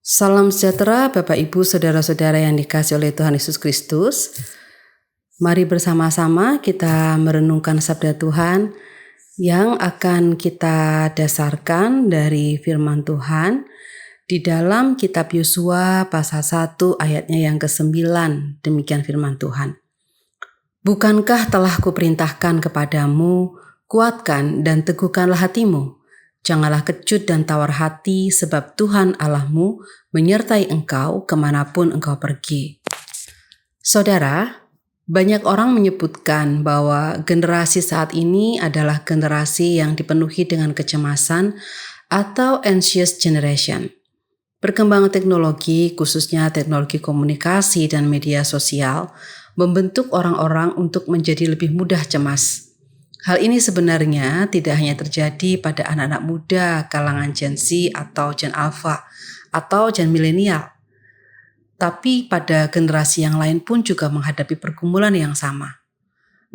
Salam sejahtera Bapak Ibu Saudara-saudara yang dikasihi oleh Tuhan Yesus Kristus. Mari bersama-sama kita merenungkan sabda Tuhan yang akan kita dasarkan dari firman Tuhan di dalam kitab Yosua pasal 1 ayatnya yang ke-9. Demikian firman Tuhan. Bukankah telah kuperintahkan kepadamu, kuatkan dan teguhkanlah hatimu. Janganlah kecut dan tawar hati, sebab Tuhan Allahmu menyertai engkau kemanapun engkau pergi. Saudara, banyak orang menyebutkan bahwa generasi saat ini adalah generasi yang dipenuhi dengan kecemasan atau anxious generation. Perkembangan teknologi, khususnya teknologi komunikasi dan media sosial, membentuk orang-orang untuk menjadi lebih mudah cemas. Hal ini sebenarnya tidak hanya terjadi pada anak-anak muda kalangan Gen Z atau Gen Alpha atau Gen Milenial, tapi pada generasi yang lain pun juga menghadapi pergumulan yang sama.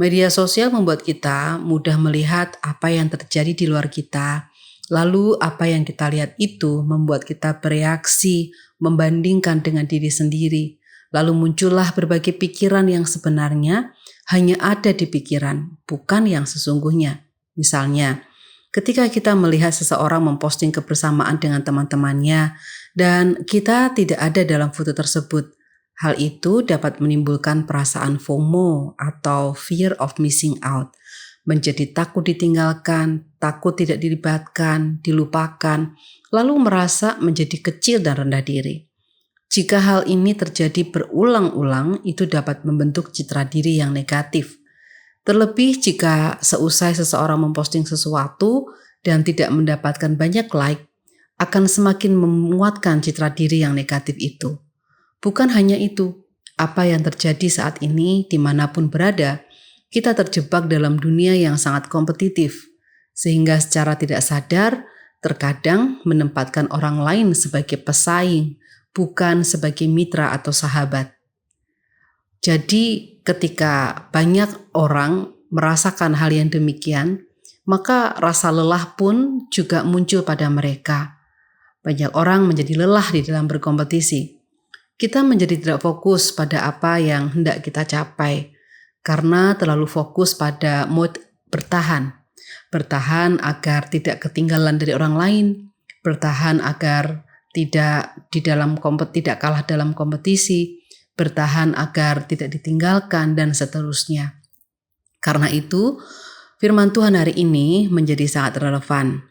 Media sosial membuat kita mudah melihat apa yang terjadi di luar kita, lalu apa yang kita lihat itu membuat kita bereaksi, membandingkan dengan diri sendiri, lalu muncullah berbagai pikiran yang sebenarnya hanya ada di pikiran, bukan yang sesungguhnya. Misalnya, ketika kita melihat seseorang memposting kebersamaan dengan teman-temannya dan kita tidak ada dalam foto tersebut, hal itu dapat menimbulkan perasaan FOMO atau fear of missing out, menjadi takut ditinggalkan, takut tidak dilibatkan, dilupakan, lalu merasa menjadi kecil dan rendah diri. Jika hal ini terjadi berulang-ulang, itu dapat membentuk citra diri yang negatif. Terlebih jika seusai seseorang memposting sesuatu dan tidak mendapatkan banyak like, akan semakin menguatkan citra diri yang negatif itu. Bukan hanya itu, apa yang terjadi saat ini dimanapun berada, kita terjebak dalam dunia yang sangat kompetitif, sehingga secara tidak sadar terkadang menempatkan orang lain sebagai pesaing, bukan sebagai mitra atau sahabat. Jadi ketika banyak orang merasakan hal yang demikian, maka rasa lelah pun juga muncul pada mereka. Banyak orang menjadi lelah di dalam berkompetisi. Kita menjadi tidak fokus pada apa yang hendak kita capai, karena terlalu fokus pada mode bertahan. Bertahan agar tidak ketinggalan dari orang lain, bertahan agar tidak kalah dalam kompetisi, bertahan agar tidak ditinggalkan, dan seterusnya. Karena itu, firman Tuhan hari ini menjadi sangat relevan.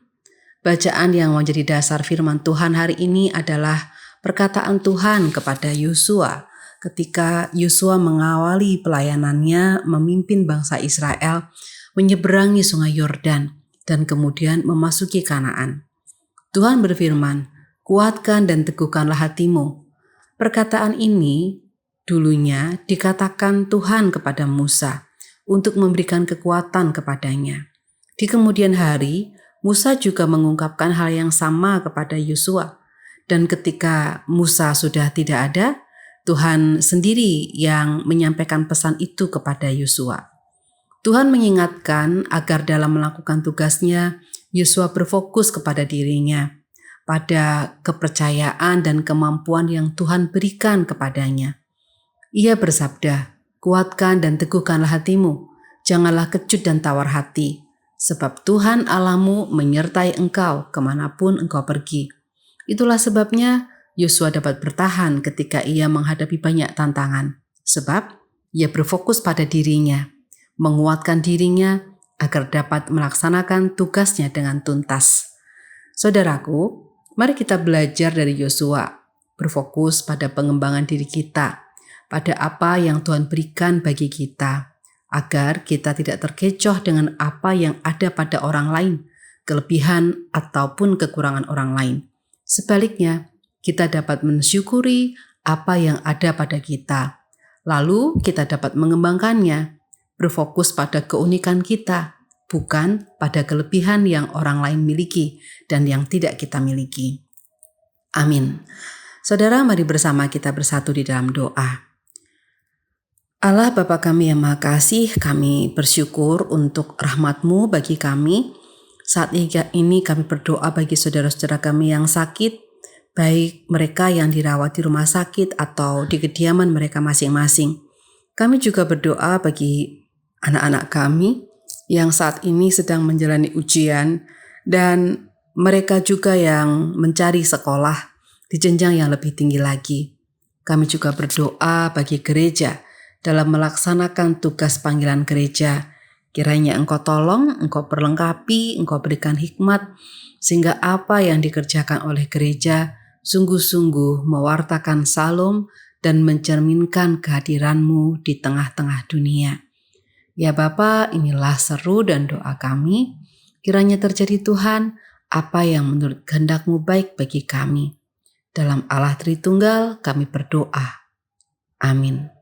Bacaan yang menjadi dasar firman Tuhan hari ini adalah perkataan Tuhan kepada Yosua ketika Yosua mengawali pelayanannya memimpin bangsa Israel menyeberangi sungai Yordan dan kemudian memasuki Kanaan. Tuhan berfirman, kuatkan dan teguhkanlah hatimu. Perkataan ini dulunya dikatakan Tuhan kepada Musa untuk memberikan kekuatan kepadanya. Di kemudian hari, Musa juga mengungkapkan hal yang sama kepada Yosua. Dan ketika Musa sudah tidak ada, Tuhan sendiri yang menyampaikan pesan itu kepada Yosua. Tuhan mengingatkan agar dalam melakukan tugasnya, Yosua berfokus kepada dirinya, pada kepercayaan dan kemampuan yang Tuhan berikan kepadanya. Ia bersabda, kuatkan dan teguhkanlah hatimu, janganlah kecut dan tawar hati, sebab Tuhan Allahmu menyertai engkau kemanapun engkau pergi. Itulah sebabnya Yosua dapat bertahan ketika ia menghadapi banyak tantangan, sebab ia berfokus pada dirinya, menguatkan dirinya agar dapat melaksanakan tugasnya dengan tuntas. Saudaraku, mari kita belajar dari Yosua, berfokus pada pengembangan diri kita, pada apa yang Tuhan berikan bagi kita, agar kita tidak terkecoh dengan apa yang ada pada orang lain, kelebihan ataupun kekurangan orang lain. Sebaliknya, kita dapat mensyukuri apa yang ada pada kita, lalu kita dapat mengembangkannya, berfokus pada keunikan kita, bukan pada kelebihan yang orang lain miliki dan yang tidak kita miliki. Amin. Saudara, mari bersama kita bersatu di dalam doa. Allah Bapa kami yang Maha Kasih, kami bersyukur untuk rahmat-Mu bagi kami. Saat ini kami berdoa bagi saudara-saudara kami yang sakit, baik mereka yang dirawat di rumah sakit atau di kediaman mereka masing-masing. Kami juga berdoa bagi anak-anak kami yang saat ini sedang menjalani ujian dan mereka juga yang mencari sekolah di jenjang yang lebih tinggi lagi. Kami juga berdoa bagi gereja dalam melaksanakan tugas panggilan gereja. Kiranya Engkau tolong, Engkau perlengkapi, Engkau berikan hikmat, sehingga apa yang dikerjakan oleh gereja sungguh-sungguh mewartakan salom dan mencerminkan kehadiran-Mu di tengah-tengah dunia. Ya Bapa, inilah seru dan doa kami. Kiranya terjadi Tuhan, apa yang menurut kehendak-Mu baik bagi kami. Dalam Allah Tritunggal kami berdoa. Amin.